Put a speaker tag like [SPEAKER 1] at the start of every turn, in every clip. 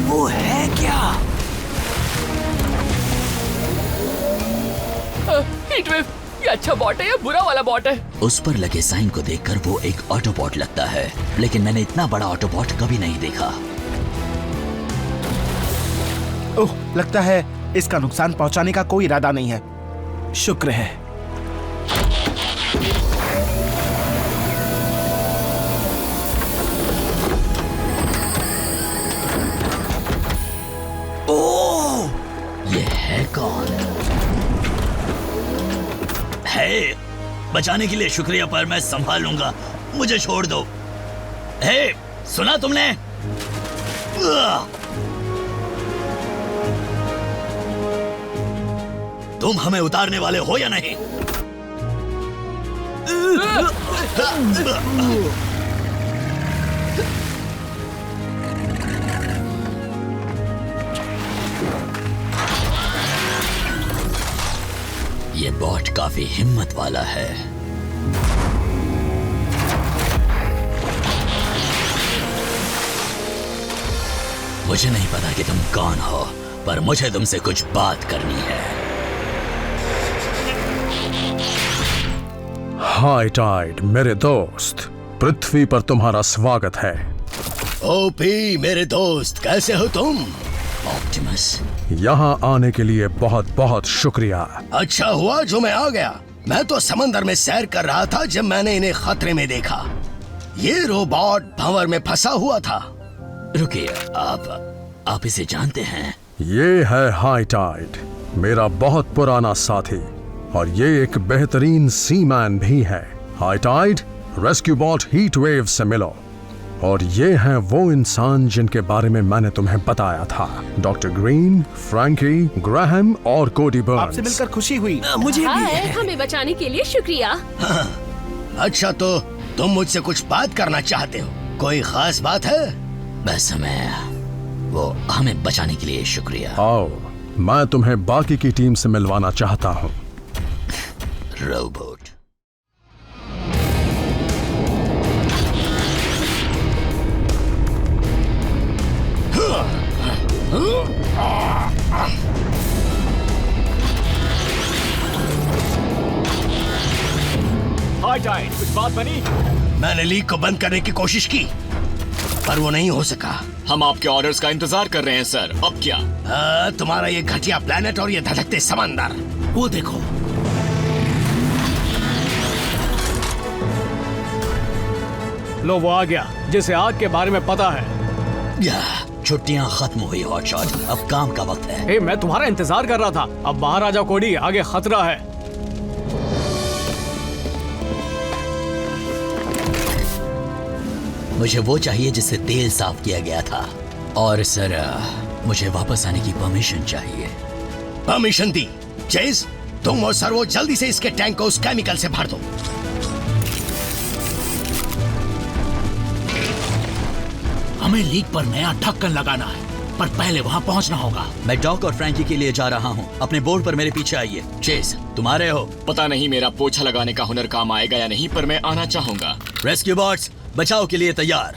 [SPEAKER 1] वो है क्या?
[SPEAKER 2] हीटवेव, ये अच्छा बॉट है या बुरा वाला बॉट है?
[SPEAKER 1] उस पर लगे साइन को देखकर वो एक ऑटोबॉट लगता है, लेकिन मैंने इतना बड़ा ऑटोबॉट कभी नहीं देखा।
[SPEAKER 3] ओह, लगता है इसका नुकसान पहुंचाने का कोई इरादा नहीं है। शुक्र है।
[SPEAKER 1] ओह, ये है कौन? हे, बचाने के लिए शुक्रिया, पर मैं संभाल लूंगा, मुझे छोड़ दो। हे, सुना तुमने? तुम हमें उतारने वाले हो या नहीं? ये बॉट काफी हिम्मत वाला है। मुझे नहीं पता कि तुम कौन हो, पर मुझे तुमसे कुछ बात करनी है।
[SPEAKER 4] हाय टाइड मेरे दोस्त, पृथ्वी पर तुम्हारा स्वागत है।
[SPEAKER 5] ओपी मेरे दोस्त, कैसे हो तुम?
[SPEAKER 1] ऑप्टिमस,
[SPEAKER 4] यहाँ आने के लिए बहुत बहुत शुक्रिया।
[SPEAKER 5] अच्छा हुआ जो मैं आ गया। मैं तो समंदर में सैर कर रहा था जब मैंने इन्हें खतरे में देखा। ये रोबोट भंवर में फंसा हुआ था।
[SPEAKER 1] रुकिए, आप इसे जानते हैं?
[SPEAKER 4] ये है हाई टाइड, मेरा बहुत पुराना साथी, और ये एक बेहतरीन सीमैन भी है। High tide, rescue bot heat wave से मिलो। और ये हैं वो इंसान जिनके बारे में मैंने तुम्हें बताया था, डॉक्टर ग्रीन, फ्रैंकी, ग्राहम और कोडी बर्न्स।
[SPEAKER 3] आपसे मिलकर खुशी हुई।
[SPEAKER 1] मुझे
[SPEAKER 6] हाय,
[SPEAKER 1] भी।
[SPEAKER 6] हमें बचाने के लिए शुक्रिया।
[SPEAKER 5] अच्छा, तो तुम मुझसे कुछ बात करना चाहते हो? कोई खास बात है?
[SPEAKER 1] बस हमें बचाने के लिए शुक्रिया।
[SPEAKER 4] आओ, मैं तुम्हें बाकी की टीम से मिलवाना चाहता हूँ।
[SPEAKER 1] रोबोट,
[SPEAKER 2] हाय टाइड, कुछ बात बनी?
[SPEAKER 5] मैंने लीक को बंद करने की कोशिश की, पर वो नहीं हो सका।
[SPEAKER 7] हम आपके ऑर्डर्स का इंतजार कर रहे हैं सर। अब क्या?
[SPEAKER 5] तुम्हारा ये घटिया प्लेनेट और ये धधकते समंदर,
[SPEAKER 1] वो देखो।
[SPEAKER 2] लो, वो आ गया जिसे आग के बारे में पता है।
[SPEAKER 1] छुट्टियां खत्म हुई हॉटशॉट, अब काम का वक्त है।
[SPEAKER 2] ए, मैं तुम्हारा इंतजार कर रहा था। अब बाहर आ जाओ कोडी, आगे खतरा है।
[SPEAKER 1] मुझे वो चाहिए जिससे तेल साफ किया गया था, और सर मुझे वापस आने की परमिशन चाहिए।
[SPEAKER 5] परमिशन दी। चेज, तुम और सर्वो जल्दी से इसके टैंक को उस केमिकल से भर दो।
[SPEAKER 1] हमें लीक पर नया ढक्कन लगाना है, पर पहले वहाँ पहुँचना होगा। मैं डॉक और फ्रैंकी के लिए जा रहा हूँ। अपने बोर्ड पर मेरे पीछे आइए। चेस, तुम्हारे हो?
[SPEAKER 7] पता नहीं मेरा पोछा लगाने का हुनर काम आएगा या नहीं, पर मैं आना चाहूंगा।
[SPEAKER 1] रेस्क्यू बॉट्स, बचाव के लिए तैयार।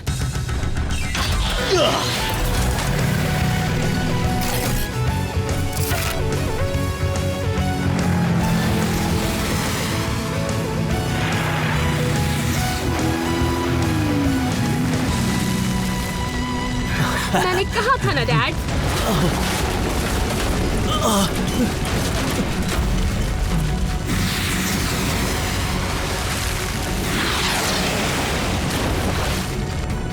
[SPEAKER 6] मैंने कहा था ना डैड।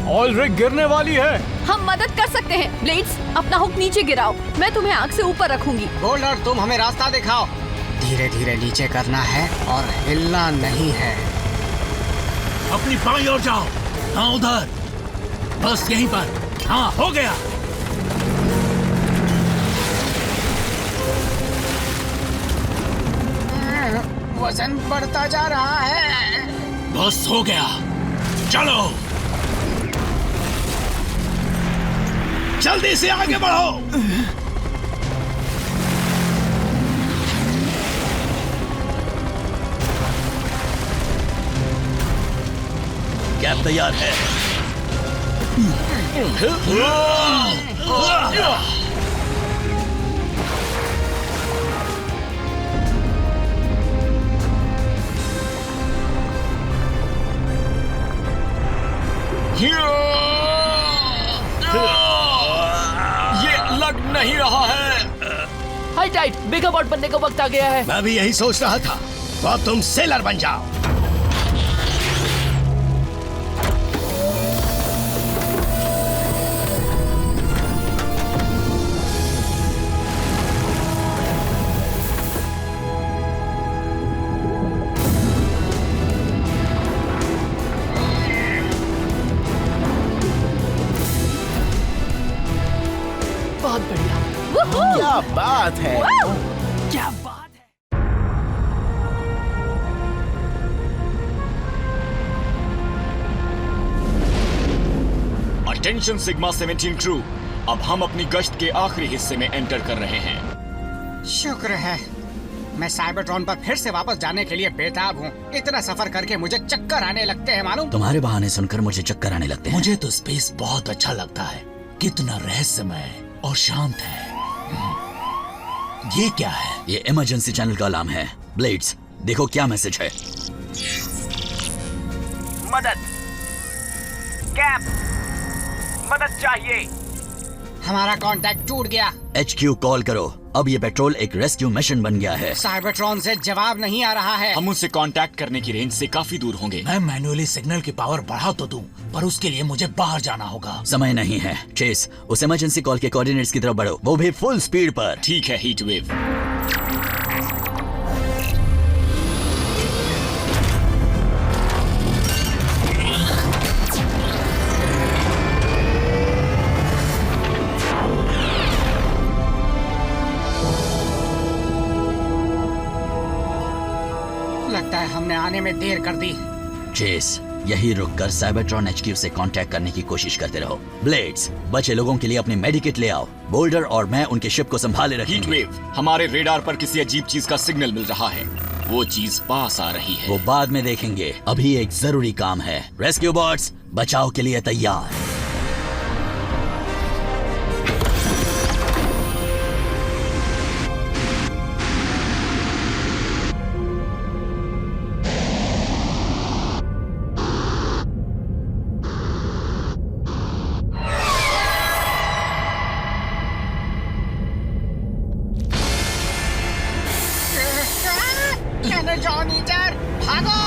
[SPEAKER 2] ऑयल रिग गिरने वाली है।
[SPEAKER 8] हम मदद कर सकते हैं। ब्लेड्स, अपना हुक नीचे गिराओ, मैं तुम्हें आग से ऊपर रखूंगी।
[SPEAKER 9] बोल्डर, तुम हमें रास्ता दिखाओ। धीरे धीरे नीचे करना है और हिलना नहीं है।
[SPEAKER 1] अपनी बाईं ओर जाओ। हाँ, उधर, बस यहीं पर। हाँ, हो गया।
[SPEAKER 9] वजन बढ़ता जा रहा है।
[SPEAKER 1] बस हो गया, चलो
[SPEAKER 5] जल्दी से आगे बढ़ो।
[SPEAKER 1] कैप तैयार है।
[SPEAKER 7] ये लग नहीं रहा है।
[SPEAKER 10] हाई टाइड, मेगा बॉट बनने का वक्त आ गया है।
[SPEAKER 5] मैं भी यही सोच रहा था। तो अब तुम सेलर बन जाओ।
[SPEAKER 10] बहुत बढ़िया।
[SPEAKER 3] क्या बात है।
[SPEAKER 10] क्या बात है।
[SPEAKER 7] अटेंशन सिग्मा 17 क्रू, अब हम अपनी गश्त के आखिरी हिस्से में एंटर कर रहे हैं।
[SPEAKER 9] शुक्र है मैं साइबरट्रॉन पर फिर से वापस जाने के लिए बेताब हूँ। इतना सफर करके मुझे चक्कर आने लगते हैं मालूम।
[SPEAKER 1] तुम्हारे बहाने सुनकर मुझे चक्कर आने लगते हैं। मुझे तो स्पेस बहुत अच्छा लगता है। कितना रहस्यमय और शांत है। ये क्या है? ये इमरजेंसी चैनल का अलार्म है। ब्लेड्स, देखो क्या मैसेज है।
[SPEAKER 10] मदद, कैप, मदद चाहिए।
[SPEAKER 9] हमारा कांटेक्ट टूट गया।
[SPEAKER 1] HQ कॉल करो। अब ये पेट्रोल एक रेस्क्यू मिशन बन गया है।
[SPEAKER 9] साइबरट्रॉन से जवाब नहीं आ रहा है।
[SPEAKER 7] हम उनसे कांटेक्ट करने की रेंज से काफी दूर होंगे।
[SPEAKER 1] मैं मैन्युअली सिग्नल की पावर बढ़ा तो दूं, पर उसके लिए मुझे बाहर जाना होगा। समय नहीं है। चेस, उस इमरजेंसी कॉल के कोऑर्डिनेट्स की तरफ बढ़ो, वो भी फुल स्पीड पर।
[SPEAKER 7] ठीक है हीट वेव।
[SPEAKER 9] लगता है हमने आने में देर कर दी।
[SPEAKER 1] चेस, यही रुककर साइबरट्रॉन HQ से कांटेक्ट करने की कोशिश करते रहो। ब्लेड्स, बचे लोगों के लिए अपने मेडिकेट ले आओ। बोल्डर और मैं उनके शिप को संभाले
[SPEAKER 7] हीट
[SPEAKER 1] रखेंगे।
[SPEAKER 7] वेव, हमारे रेडार पर किसी अजीब चीज का सिग्नल मिल रहा है। वो चीज पास आ रही है।
[SPEAKER 1] वो बाद में देखेंगे, अभी एक जरूरी काम है। रेस्क्यू बॉट्स, बचाव के लिए तैयार।
[SPEAKER 9] एनर्जॉन ईटर, भागो।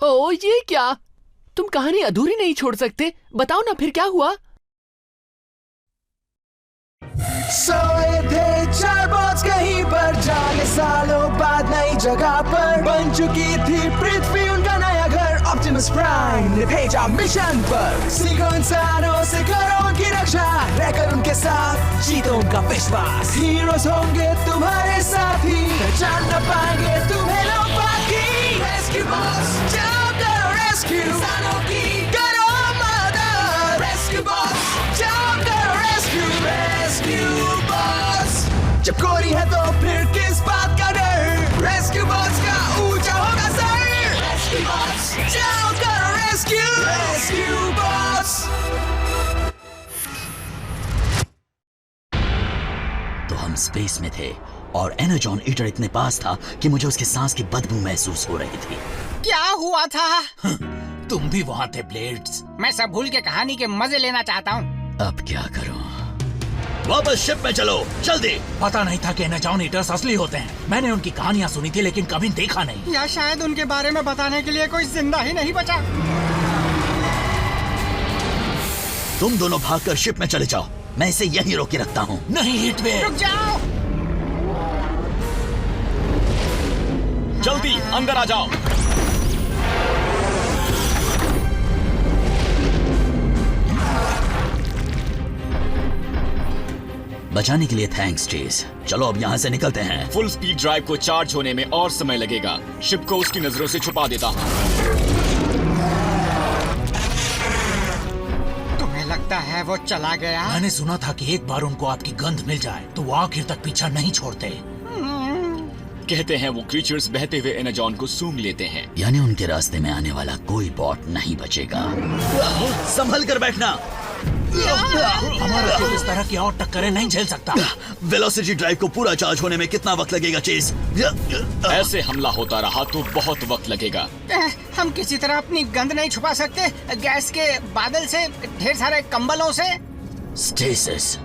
[SPEAKER 10] ओ ये क्या? तुम कहानी अधूरी नहीं छोड़ सकते। बताओ ना फिर क्या हुआ।
[SPEAKER 3] सोए थे चार बॉट्स कहीं पर, जाने सालों बाद नई जगह पर बन चुकी थी पृथ्वी उनका नया घर। ऑप्टिमस प्राइम ने भेजा मिशन पर, सीखो इंसानों से करो उनकी रक्षा, रहकर उनके साथ जीतो उनका विश्वास। हीरोज होंगे तुम्हारे साथी, पहचान न पाएंगे तुम्हें लोग बाकी। रेस्क्यू बॉट्स, जाओ करो रेस्क्यू इंसानों की, करो मदद। रेस्क्यू बॉट्स, जाओ करो रेस्क्यू। रेस्क्यू बॉट्स, जब कोरी है तो फिर किस बात का डर। रेस्क्यू बॉट्स का ऊंचा होगा सर। रेस्क्यू बॉट्स, जाओ करो रेस्क्यू। Rescue bots.
[SPEAKER 1] तो हम स्पेस में थे और एनर्जॉन ईटर इतने पास था कि मुझे उसके सांस की बदबू महसूस हो रही थी।
[SPEAKER 9] क्या हुआ था?
[SPEAKER 1] तुम भी वहाँ थे ब्लेड्स।
[SPEAKER 9] मैं सब भूल के कहानी के मजे लेना चाहता हूँ।
[SPEAKER 1] अब क्या करूं? वापस शिप में चलो, जल्दी। पता नहीं था कि एनर्जॉन ईटर्स असली होते हैं। मैंने उनकी कहानियां सुनी थी लेकिन कभी देखा नहीं।
[SPEAKER 9] या शायद उनके बारे में बताने के लिए कोई जिंदा ही नहीं बचा।
[SPEAKER 1] तुम दोनों भागकर शिप में चले जाओ, मैं इसे यहीं रोके रखता हूँ। नहीं हीटवेव,
[SPEAKER 9] रुक जाओ।
[SPEAKER 7] जल्दी अंदर आ जाओ।
[SPEAKER 1] बचाने के लिए थैंक्स चेस। चलो अब यहाँ से निकलते हैं।
[SPEAKER 7] फुल स्पीड ड्राइव को चार्ज होने में और समय लगेगा। शिप को उसकी नजरों से छुपा देता हूँ।
[SPEAKER 9] तुम्हें लगता है वो चला गया?
[SPEAKER 1] मैंने सुना था कि एक बार उनको आपकी गंध मिल जाए तो वो आखिर तक पीछा नहीं छोड़ते।
[SPEAKER 7] कहते हैं वो क्रीचर्स बहते हुए एनाजॉन को सूंघ लेते हैं।
[SPEAKER 1] यानी उनके रास्ते में आने वाला कोई बॉट नहीं बचेगा। संभल कर बैठना।
[SPEAKER 2] हमारा शिप इस तरह की और टक्करें नहीं झेल सकता।
[SPEAKER 1] वेलोसिटी ड्राइव को पूरा चार्ज होने में कितना वक्त लगेगा चेस?
[SPEAKER 7] ऐसे हमला होता रहा तो बहुत वक्त लगेगा।
[SPEAKER 9] हम किसी तरह अपनी गंध नहीं छुपा सकते? गैस के बादल से, ढेर सारे कंबलों से।
[SPEAKER 1] स्टेसिस।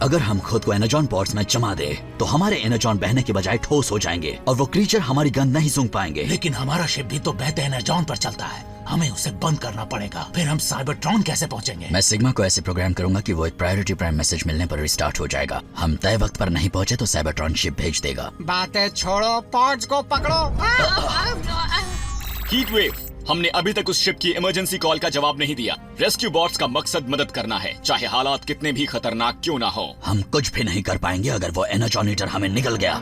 [SPEAKER 1] अगर हम खुद को एनाजॉन पॉड्स में जमा दे तो हमारे एनाजॉन बहने के बजाय ठोस हो जाएंगे और वो क्रीचर हमारी गंध नहीं सूंघ पाएंगे।
[SPEAKER 2] लेकिन हमारा शिप भी तो बहते एनाजॉन पर चलता है, हमें उसे बंद करना पड़ेगा। फिर हम साइबरट्रॉन कैसे पहुंचेंगे?
[SPEAKER 1] मैं सिग्मा को ऐसे प्रोग्राम करूंगा कि वो एक प्रायोरिटी प्राइम मैसेज मिलने पर रिस्टार्ट हो जाएगा। हम तय वक्त पर नहीं पहुंचे तो साइबरट्रॉन शिप भेज देगा।
[SPEAKER 9] बातें छोड़ो, पॉड्स को पकड़ो।
[SPEAKER 7] हीटवेव, हमने अभी तक उस शिप की इमरजेंसी कॉल का जवाब नहीं दिया। रेस्क्यू बॉट्स का मकसद मदद करना है, चाहे हालात कितने भी खतरनाक क्यों ना हो।
[SPEAKER 1] हम कुछ भी नहीं कर पाएंगे अगर वो एनाजॉनीटर हमें निकल गया।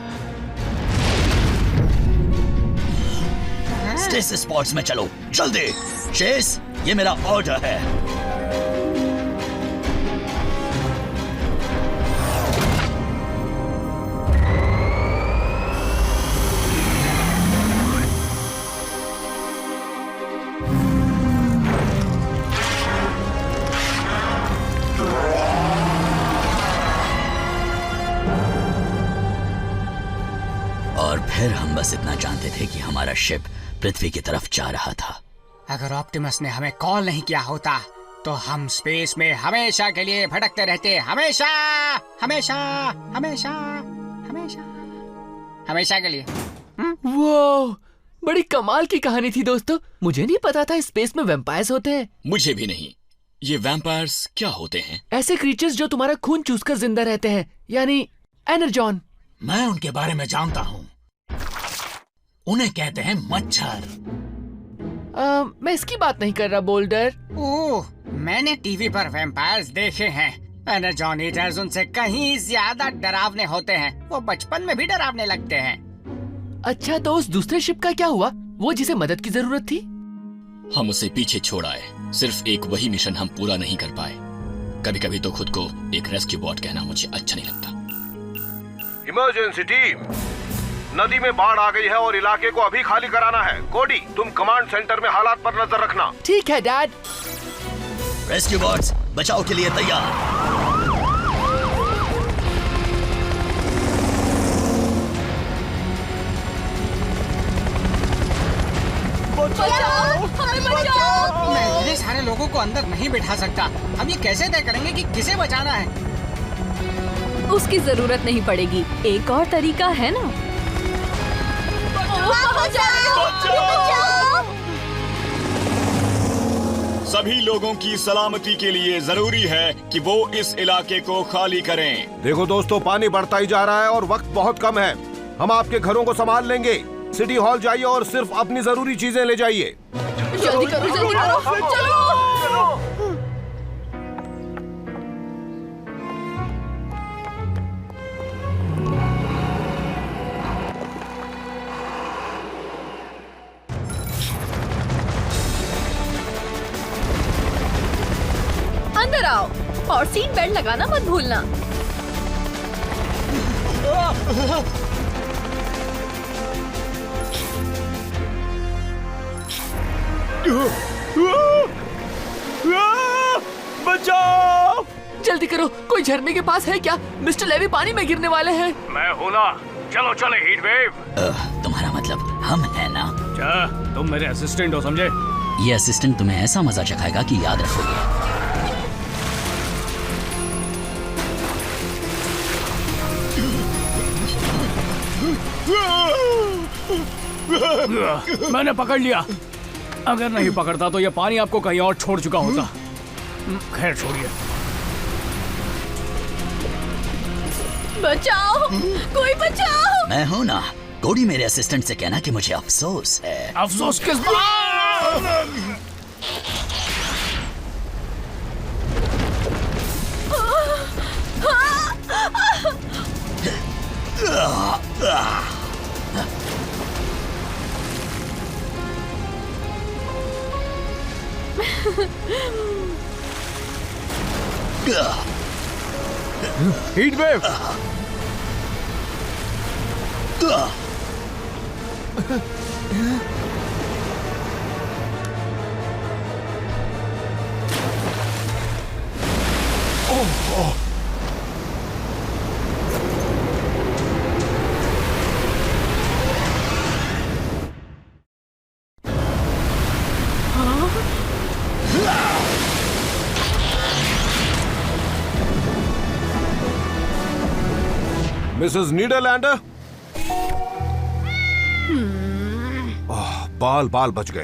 [SPEAKER 1] स्टेसिस पॉड्स में चलो, जल्दी। चेस, ये मेरा ऑर्डर है। और फिर हम बस इतना जानते थे कि हमारा शिप पृथ्वी की तरफ जा रहा था।
[SPEAKER 9] अगर ऑप्टिमस ने हमें कॉल नहीं किया होता तो हम स्पेस में हमेशा के लिए भटकते रहते। हमेशा, हमेशा, हमेशा, हमेशा, हमेशा के लिए।
[SPEAKER 10] वो बड़ी कमाल की कहानी थी दोस्तों। मुझे नहीं पता था स्पेस में वैम्पायर्स होते हैं।
[SPEAKER 7] मुझे भी नहीं। ये वैम्पायर्स क्या होते हैं?
[SPEAKER 10] ऐसे क्रीचर्स जो तुम्हारा खून चूसकर जिंदा रहते हैं, यानी एनर्जॉन।
[SPEAKER 2] मैं उनके बारे में जानता हूँ, उन्हें कहते हैं मच्छर।
[SPEAKER 10] मैं इसकी बात नहीं कर रहा बोल्डर।
[SPEAKER 9] ओह, मैंने टीवी पर वैम्पायर्स देखे हैं। एनर्जॉन ईटर्स उनसे कहीं ज्यादा डरावने होते हैं। वो बचपन में भी डरावने लगते हैं।
[SPEAKER 10] अच्छा, तो उस दूसरे शिप का क्या हुआ, वो जिसे मदद की जरूरत थी?
[SPEAKER 7] हम उसे पीछे छोड़ आए। सिर्फ एक वही मिशन हम पूरा नहीं कर पाए। कभी कभी तो खुद को एक रेस्क्यू बॉट कहना मुझे अच्छा नहीं लगता।
[SPEAKER 11] इमरजेंसी टीम, नदी में बाढ़ आ गई है और इलाके को अभी खाली कराना है। कोडी, तुम कमांड सेंटर में हालात पर नजर रखना।
[SPEAKER 10] ठीक है डैड।
[SPEAKER 1] रेस्क्यू बॉट्स बचाव के लिए तैयार।
[SPEAKER 9] मैं इतने सारे लोगों को अंदर नहीं बिठा सकता। हम ये कैसे तय करेंगे कि किसे बचाना है?
[SPEAKER 8] उसकी जरूरत नहीं पड़ेगी, एक और तरीका है ना।
[SPEAKER 7] सभी लोगों की सलामती के लिए जरूरी है कि वो इस इलाके को खाली करें।
[SPEAKER 11] देखो दोस्तों, पानी बढ़ता ही जा रहा है और वक्त बहुत कम है। हम आपके घरों को संभाल लेंगे। सिटी हॉल जाइए और सिर्फ अपनी जरूरी चीजें ले जाइए।
[SPEAKER 8] जल्दी करो, जल्दी करो, चलो। अंदर आओ और सीट बेल्ट लगाना मत भूलना।
[SPEAKER 10] बचाओ! जल्दी करो, कोई झरने के पास है क्या? मिस्टर लेवी पानी में गिरने वाले हैं।
[SPEAKER 11] मैं हूँ ना, चलो चले हीटवेव।
[SPEAKER 1] तुम्हारा मतलब हम है ना?
[SPEAKER 2] क्या तुम मेरे असिस्टेंट हो, समझे?
[SPEAKER 1] ये असिस्टेंट तुम्हें ऐसा मजा चखाएगा कि याद रखोगे।
[SPEAKER 2] मैंने पकड़ लिया। अगर नहीं पकड़ता तो ये पानी आपको कहीं और छोड़ चुका होता। खैर छोड़िए।
[SPEAKER 8] बचाओ, कोई बचाओ।
[SPEAKER 1] मैं हूँ ना। कोडी मेरे असिस्टेंट से कहना कि मुझे अफसोस है।
[SPEAKER 2] अफसोस किस बात? Heat wave.
[SPEAKER 11] मिसेस नीदरलैंडर। बाल बाल बच गए।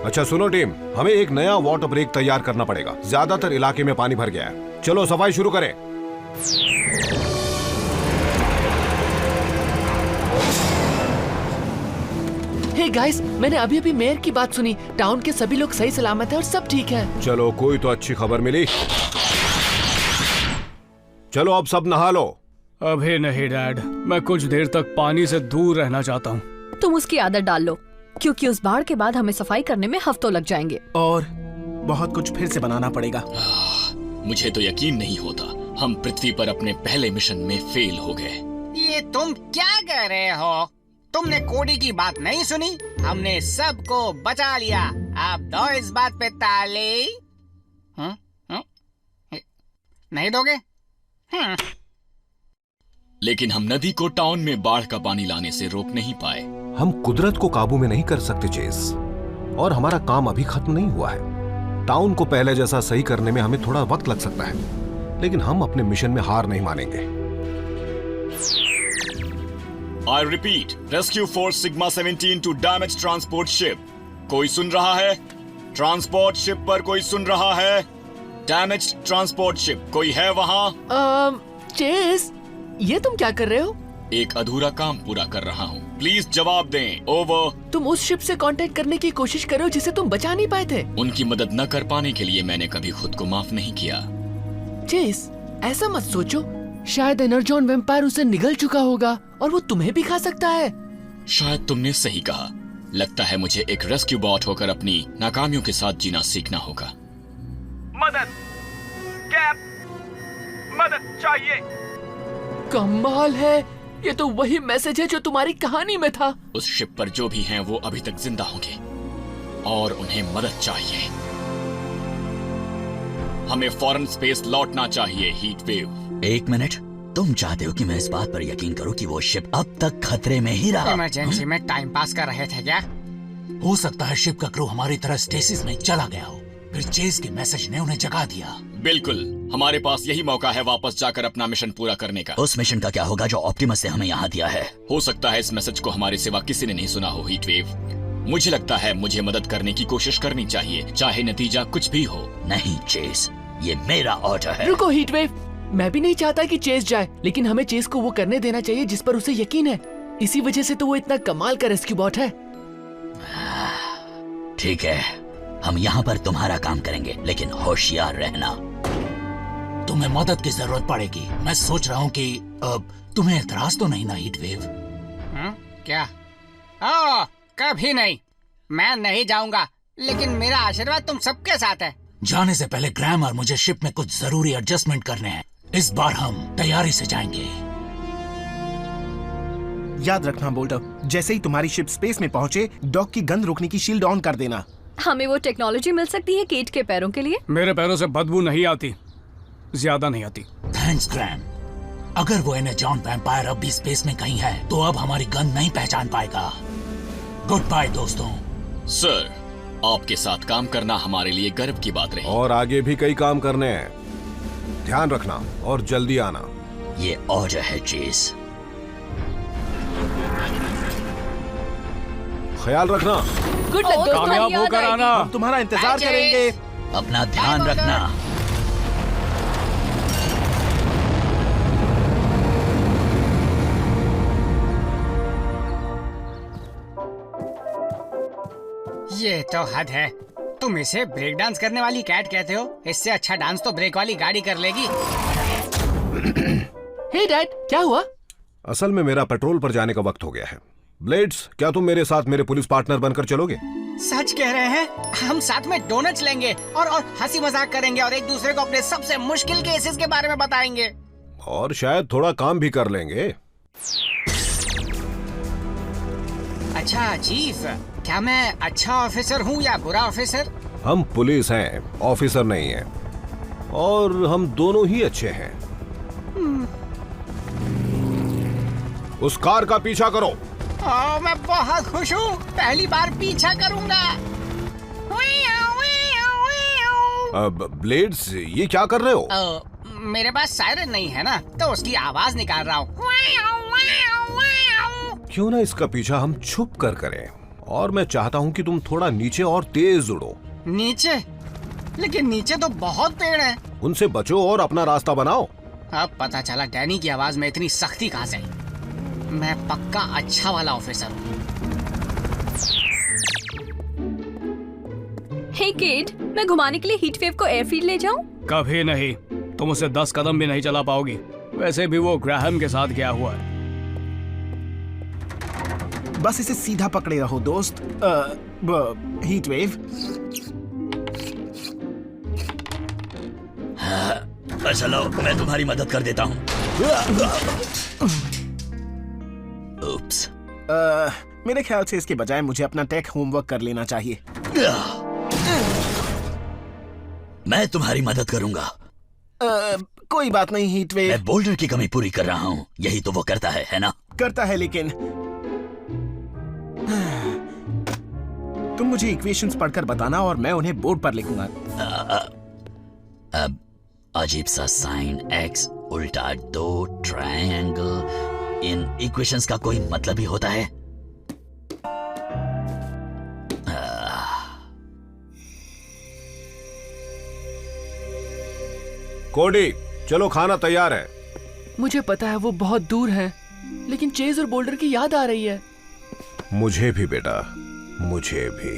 [SPEAKER 11] अच्छा सुनो टीम, हमें एक नया वाटर ब्रेक तैयार करना पड़ेगा। ज्यादातर इलाके में पानी भर गया है। चलो सफाई शुरू करें।
[SPEAKER 10] हे गाइस, मैंने अभी अभी मेयर की बात सुनी। टाउन के सभी लोग सही सलामत हैं और सब ठीक है।
[SPEAKER 11] चलो कोई तो अच्छी खबर मिली। चलो अब सब नहा लो।
[SPEAKER 2] अभी नहीं डैड, मैं कुछ देर तक पानी से दूर रहना चाहता हूँ।
[SPEAKER 8] तुम उसकी आदत डाल लो, क्योंकि उस बाढ़ के बाद हमें सफाई करने में हफ्तों लग जाएंगे
[SPEAKER 3] और बहुत कुछ फिर से बनाना पड़ेगा।
[SPEAKER 7] मुझे तो यकीन नहीं होता, हम पृथ्वी पर अपने पहले मिशन में फेल हो गए।
[SPEAKER 9] ये तुम क्या कह रहे हो? तुमने कोडी की बात नहीं सुनी? हमने सबको बचा लिया। आप दो इस बात पे ताली। नहीं दोगे?
[SPEAKER 7] लेकिन हम नदी को टाउन में बाढ़ का पानी लाने से रोक नहीं पाए।
[SPEAKER 11] हम कुदरत को काबू में नहीं कर सकते चेस, और हमारा काम अभी खत्म नहीं हुआ है। टाउन को पहले जैसा सही करने में हमें थोड़ा वक्त लग सकता है, लेकिन हम अपने मिशन में हार नहीं मानेंगे।
[SPEAKER 7] I repeat, Rescue Force Sigma 17 to damage transport ship. कोई सुन रहा है? ट्रांसपोर्ट शिप पर कोई सुन रहा है? Damaged transport ship, कोई है वहाँ?
[SPEAKER 10] चेस, ये तुम क्या कर रहे हो?
[SPEAKER 7] एक अधूरा काम पूरा कर रहा हूँ। प्लीज जवाब दें। ओवर।
[SPEAKER 10] तुम उस शिप से कांटेक्ट करने की कोशिश कर रहे हो जिसे तुम बचा नहीं पाए थे।
[SPEAKER 7] उनकी मदद न कर पाने के लिए मैंने कभी खुद को माफ नहीं किया।
[SPEAKER 10] चेस, ऐसा मत सोचो। शायद एनर्जॉन वैम्पायर उसे निगल चुका होगा और वो तुम्हें भी खा सकता है।
[SPEAKER 7] शायद तुमने सही कहा। लगता है मुझे एक रेस्क्यू बॉट होकर अपनी नाकामियों के साथ जीना सीखना होगा।
[SPEAKER 11] मदद, कैप, मदद चाहिए।
[SPEAKER 10] कमाल है, ये तो वही मैसेज है जो तुम्हारी कहानी में था।
[SPEAKER 7] उस शिप पर जो भी हैं वो अभी तक जिंदा होंगे और उन्हें मदद चाहिए। हमें फौरन स्पेस लौटना चाहिए। Heat wave.
[SPEAKER 1] एक मिनट, तुम चाहते हो कि मैं इस बात पर यकीन करूं कि वो शिप अब तक खतरे में ही रहा?
[SPEAKER 9] इमरजेंसी में टाइम पास कर रहे थे क्या?
[SPEAKER 1] हो सकता है शिप का क्रू हमारी तरह स्टेसिस में चला गया हो, फिर चेस के मैसेज ने उन्हें जगा दिया।
[SPEAKER 7] बिल्कुल, हमारे पास यही मौका है वापस जाकर अपना मिशन पूरा करने का।
[SPEAKER 1] उस मिशन का क्या होगा जो ऑप्टिमस ने हमें यहाँ दिया है?
[SPEAKER 7] हो सकता है इस मैसेज को हमारे सिवा किसी ने नहीं सुना हो। हीट वेव, मुझे लगता है मुझे मदद करने की कोशिश करनी चाहिए, चाहे नतीजा कुछ भी हो।
[SPEAKER 1] नहीं चेस, ये मेरा ऑर्डर है।
[SPEAKER 10] रुको हीट वेव, मैं भी नहीं चाहता कि चेस जाए, लेकिन हमें चेस को वो करने देना चाहिए जिस पर उसे यकीन है। इसी वजह से तो वो इतना कमाल का रेस्क्यू बॉट है।
[SPEAKER 1] ठीक है, हम यहाँ पर तुम्हारा काम करेंगे, लेकिन होशियार रहना। तुम्हें मदद की जरूरत पड़ेगी। मैं सोच रहा हूँ कि तुम्हें एतराज तो नहीं ना हीट वेव?
[SPEAKER 9] क्या? ओह, कभी नहीं। मैं नहीं जाऊंगा, लेकिन मेरा आशीर्वाद तुम सबके साथ है।
[SPEAKER 1] जाने से पहले ग्रैम और मुझे शिप में कुछ जरूरी एडजस्टमेंट करने हैं। इस बार हम तैयारी से जाएंगे।
[SPEAKER 3] याद रखना बोल्टर, जैसे ही तुम्हारी शिप स्पेस में पहुंचे, डॉक की गंद रोकने की शील्ड ऑन कर देना।
[SPEAKER 8] हमें वो टेक्नोलॉजी मिल सकती है केट के पैरों के लिए?
[SPEAKER 2] मेरे पैरों से बदबू नहीं आती, ज्यादा नहीं आती।
[SPEAKER 1] Thanks Graham. अगर वो एनर्जॉन वैम्पायर अब भी स्पेस में कहीं है तो अब हमारी गन नहीं पहचान पाएगा। गुड बाय दोस्तों।
[SPEAKER 7] सर, आपके साथ काम करना हमारे लिए गर्व की बात रही।
[SPEAKER 11] और आगे भी कई काम करने हैं। ध्यान रखना और जल्दी आना।
[SPEAKER 1] ये ऑर्डर है चेस।
[SPEAKER 11] ख्याल रखना।
[SPEAKER 8] गुड लक दोस्तों,
[SPEAKER 2] कामयाब
[SPEAKER 8] याद
[SPEAKER 2] होकर
[SPEAKER 8] आएगी।
[SPEAKER 2] आना।
[SPEAKER 3] हम तुम्हारा इंतजार करेंगे।
[SPEAKER 1] अपना ध्यान रखना।
[SPEAKER 9] ये तो हद है। तुम इसे ब्रेक डांस करने वाली कैट कहते हो? इससे अच्छा डांस तो ब्रेक वाली गाड़ी कर लेगी।
[SPEAKER 10] हे डैड, क्या हुआ?
[SPEAKER 11] असल में मेरा पेट्रोल पर जाने का वक्त हो गया है। ब्लेड्स, क्या तुम मेरे साथ मेरे पुलिस पार्टनर बनकर चलोगे?
[SPEAKER 9] सच कह रहे हैं? हम साथ में डोनट्स लेंगे और हंसी मजाक करेंगे और एक दूसरे को अपने सबसे मुश्किल केसेस के बारे में बताएंगे।
[SPEAKER 11] और शायद थोड़ा काम भी कर लेंगे।
[SPEAKER 9] अच्छा चीफ, क्या मैं अच्छा ऑफिसर हूँ या बुरा ऑफिसर?
[SPEAKER 11] हम पुलिस हैं, ऑफिसर नहीं हैं। और हम दोनों ही अच्छे हैं। उस कार का पीछा करो।
[SPEAKER 9] मैं बहुत खुश हूँ, पहली बार पीछा करूँगा।
[SPEAKER 11] अब ब्लेड्स, ये क्या कर रहे हो?
[SPEAKER 9] मेरे पास सायरन नहीं है ना, तो उसकी आवाज निकाल रहा हूँ।
[SPEAKER 11] क्यों ना इसका पीछा हम छुप कर करें, और मैं चाहता हूँ कि तुम थोड़ा नीचे और तेज उड़ो।
[SPEAKER 9] नीचे? लेकिन नीचे तो बहुत पेड़ हैं।
[SPEAKER 11] उनसे बचो और अपना रास्ता बनाओ।
[SPEAKER 9] अब पता चला डैनी की आवाज में इतनी सख्ती कहाँ से। मैं पक्का अच्छा वाला ऑफिसर हूँ।
[SPEAKER 8] हे किड, मैं घुमाने के लिए हीट वेव को एयरफील्ड ले जाऊं?
[SPEAKER 2] कभी नहीं, तुम उसे 10 कदम भी नहीं चला पाओगी। वैसे भी वो ग्राहम के साथ गया हुआ है।
[SPEAKER 3] बस इसे सीधा पकड़े रहो दोस्त। Heat wave.
[SPEAKER 1] चलो, मैं तुम्हारी मदद कर देता हूँ। उप्स।
[SPEAKER 3] मेरे ख्याल से इसके बजाय मुझे अपना टेक होमवर्क कर लेना चाहिए।
[SPEAKER 1] मैं तुम्हारी मदद करूंगा।
[SPEAKER 3] कोई बात नहीं हीट वेव।
[SPEAKER 1] मैं बोल्डर की कमी पूरी कर रहा हूँ। यही तो वो करता है ना?
[SPEAKER 3] करता है, लेकिन तुम मुझे इक्वेशंस पढ़कर बताना और मैं उन्हें बोर्ड पर लिखूंगा।
[SPEAKER 1] अब अजीब सा साइन x उल्टा 2 ट्रायंगल, इन इक्वेशंस का कोई मतलब ही होता है?
[SPEAKER 11] कोडी, चलो, खाना तैयार है।
[SPEAKER 10] मुझे पता है वो बहुत दूर है, लेकिन चेज और बोल्डर की याद आ रही है।
[SPEAKER 11] मुझे भी बेटा, मुझे भी।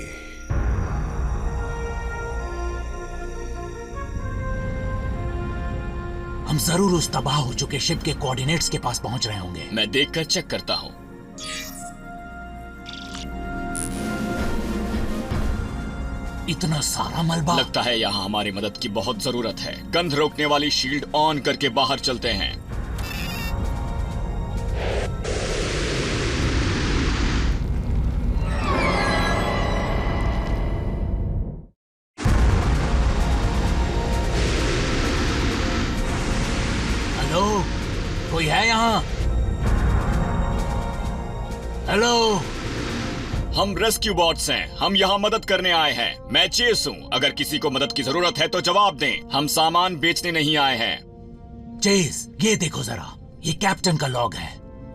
[SPEAKER 1] हम जरूर उस तबाह हो चुके शिप के कोऑर्डिनेट्स के पास पहुंच रहे होंगे।
[SPEAKER 7] मैं देखकर चेक करता हूँ।
[SPEAKER 1] इतना सारा मलबा।
[SPEAKER 7] लगता है यहाँ हमारी मदद की बहुत जरूरत है। गंध रोकने वाली शील्ड ऑन करके बाहर चलते हैं।
[SPEAKER 1] हेलो, कोई है यहाँ? हेलो,
[SPEAKER 7] हम रेस्क्यू बॉट्स हैं। हम यहाँ मदद करने आए हैं। मैं चेस हूँ। अगर किसी को मदद की जरूरत है तो जवाब दें। हम सामान बेचने नहीं आए हैं।
[SPEAKER 1] चेस, ये देखो जरा, ये कैप्टन का लॉग है।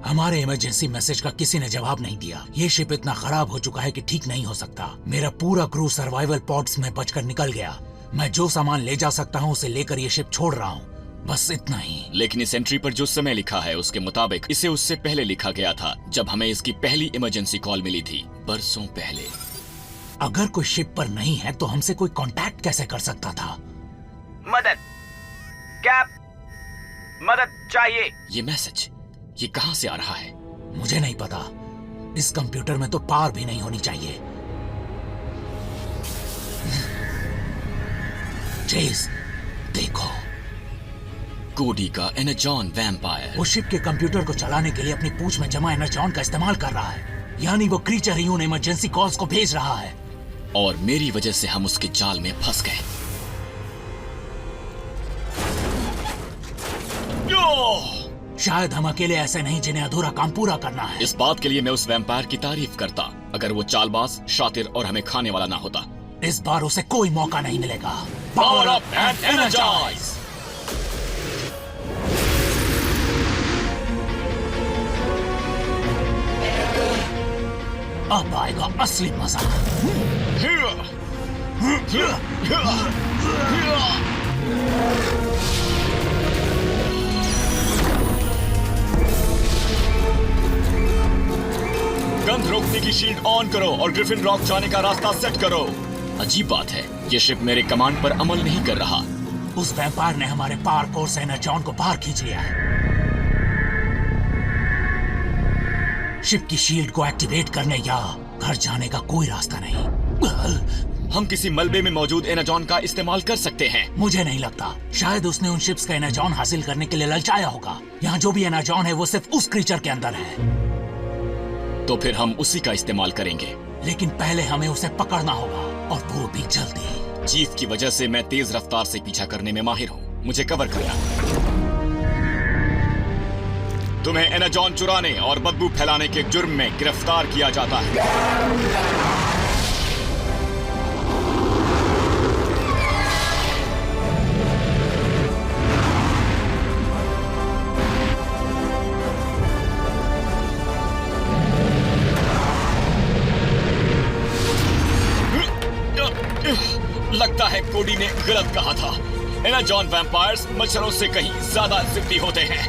[SPEAKER 1] हमारे इमरजेंसी मैसेज का किसी ने जवाब नहीं दिया। ये शिप इतना खराब हो चुका है कि ठीक नहीं हो सकता। मेरा पूरा क्रू सर्वाइवल पॉड्स में बचकर निकल गया। मैं जो सामान ले जा सकता हूँ उसे लेकर ये शिप छोड़ रहा हूँ, बस इतना ही।
[SPEAKER 7] लेकिन इस एंट्री पर जो समय लिखा है उसके मुताबिक इसे उससे पहले लिखा गया था, जब हमें इसकी पहली इमरजेंसी कॉल मिली थी, बरसों पहले।
[SPEAKER 1] अगर कोई शिप पर नहीं है तो हमसे कोई कांटेक्ट कैसे कर सकता था?
[SPEAKER 12] मदद, कैप, मदद चाहिए।
[SPEAKER 7] ये मैसेज, ये कहां से आ रहा है?
[SPEAKER 1] मुझे नहीं पता। इस कंप्यूटर में तो पावर भी नहीं होनी चाहिए। चेस, देखो,
[SPEAKER 7] कोडी का एनर्जॉन वैम्पायर।
[SPEAKER 1] वो शिप के कंप्यूटर को चलाने के लिए अपनी पूंछ में जमा एनर्जॉन का इस्तेमाल कर रहा है। यानी वो क्रीचर ही उन इमरजेंसी कॉल्स को भेज रहा है।
[SPEAKER 7] और मेरी वजह से हम उसके जाल में फंस गए।
[SPEAKER 1] शायद हम अकेले ऐसे नहीं जिन्हें अधूरा काम पूरा करना है।
[SPEAKER 7] इस बात के लिए मैं उस वैम्पायर की तारीफ करता, अगर वो चालबाज, शातिर और हमें खाने वाला ना होता।
[SPEAKER 1] इस बार उसे कोई मौका नहीं मिलेगा।
[SPEAKER 7] Power up and energize.
[SPEAKER 1] अब आएगा असली मजा।
[SPEAKER 7] गंध रोकने की शील्ड ऑन करो और ग्रिफिन रॉक जाने का रास्ता सेट करो। अजीब बात है, ये शिप मेरे कमांड पर अमल नहीं कर रहा।
[SPEAKER 1] उस वैम्पायर ने हमारे पावर कोर से एनर्जॉन को बाहर खींच लिया है। शिप की शील्ड को एक्टिवेट करने या घर जाने का कोई रास्ता नहीं।
[SPEAKER 7] हम किसी मलबे में मौजूद एनर्जॉन का इस्तेमाल कर सकते हैं।
[SPEAKER 1] मुझे नहीं लगता। शायद उसने उन शिप्स का एनर्जॉन हासिल करने के लिए ललचाया होगा। यहाँ जो भी एनर्जॉन है वो सिर्फ उस क्रीचर के अंदर है।
[SPEAKER 7] तो फिर हम उसी का इस्तेमाल करेंगे।
[SPEAKER 1] लेकिन पहले हमें उसे पकड़ना होगा, और वो भी जल्दी।
[SPEAKER 7] चीफ की वजह से मैं तेज रफ्तार से पीछा करने में माहिर हूँ। मुझे कवर करना। तुम्हें एनाजॉन चुराने और बदबू फैलाने के जुर्म में गिरफ्तार किया जाता है। लगता है कोडी ने गलत कहा था। एनाजॉन वैम्पायर्स मच्छरों से कहीं ज्यादा जिद्दी होते हैं।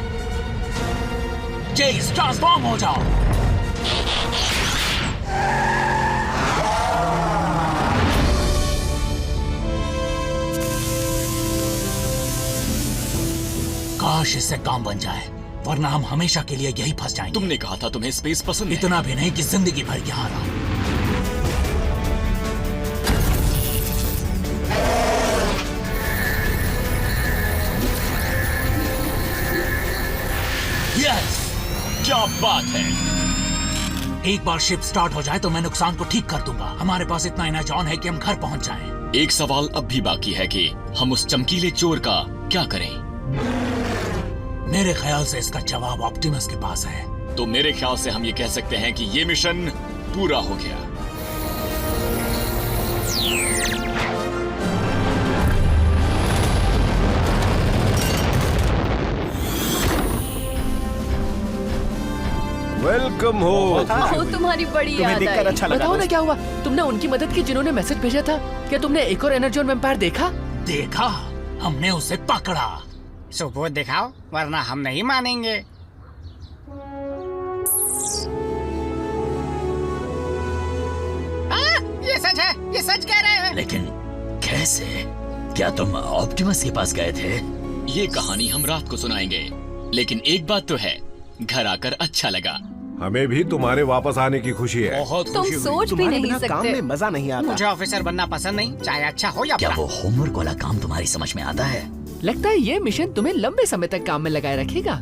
[SPEAKER 1] चेज, ट्रांसफॉर्म हो जाओ। काश इससे काम बन जाए, वरना हम हमेशा के लिए यही फंस जाएंगे।
[SPEAKER 7] तुमने कहा था तुम्हें स्पेस पसंद है।
[SPEAKER 1] इतना भी नहीं कि जिंदगी भर यहाँ रहो। यस,
[SPEAKER 7] क्या बात है।
[SPEAKER 1] एक बार शिप स्टार्ट हो जाए तो मैं नुकसान को ठीक कर दूंगा। हमारे पास इतना एनाजॉन है कि हम घर पहुंच जाएं।
[SPEAKER 7] एक सवाल अब भी बाकी है कि हम उस चमकीले चोर का क्या करें।
[SPEAKER 1] मेरे ख्याल से इसका जवाब ऑप्टिमस के पास है।
[SPEAKER 7] तो मेरे ख्याल से हम ये कह सकते हैं कि ये मिशन पूरा हो गया।
[SPEAKER 11] वेलकम हो।
[SPEAKER 8] तुम्हारी बड़ी याद आई।
[SPEAKER 12] अच्छा लगा।
[SPEAKER 10] बताओ ना क्या हुआ? तुमने उनकी मदद की जिन्होंने मैसेज भेजा था। क्या तुमने एक और एनर्जॉन वैम्पायर देखा?
[SPEAKER 1] देखा, हमने उसे पकड़ा।
[SPEAKER 9] सबूत दिखाओ, वरना हम नहीं मानेंगे। ये सच है, ये सच कह रहे हैं।
[SPEAKER 1] लेकिन कैसे? क्या तुम ऑप्टिमस के पास गए थे?
[SPEAKER 7] ये कहानी हम रात को सुनाएंगे, लेकिन एक बात तो है, घर आकर अच्छा लगा।
[SPEAKER 11] हमें भी तुम्हारे वापस आने की खुशी है।
[SPEAKER 7] बहुत
[SPEAKER 8] तुम सोच भी नहीं सकते।
[SPEAKER 12] मजा नहीं आता।
[SPEAKER 9] मुझे ऑफिसर बनना पसंद नहीं, चाहे अच्छा हो या बुरा।
[SPEAKER 1] वो होमवर्क वाला काम तुम्हारी समझ में आता है?
[SPEAKER 10] लगता है ये मिशन तुम्हें लंबे समय तक काम में लगाए रखेगा।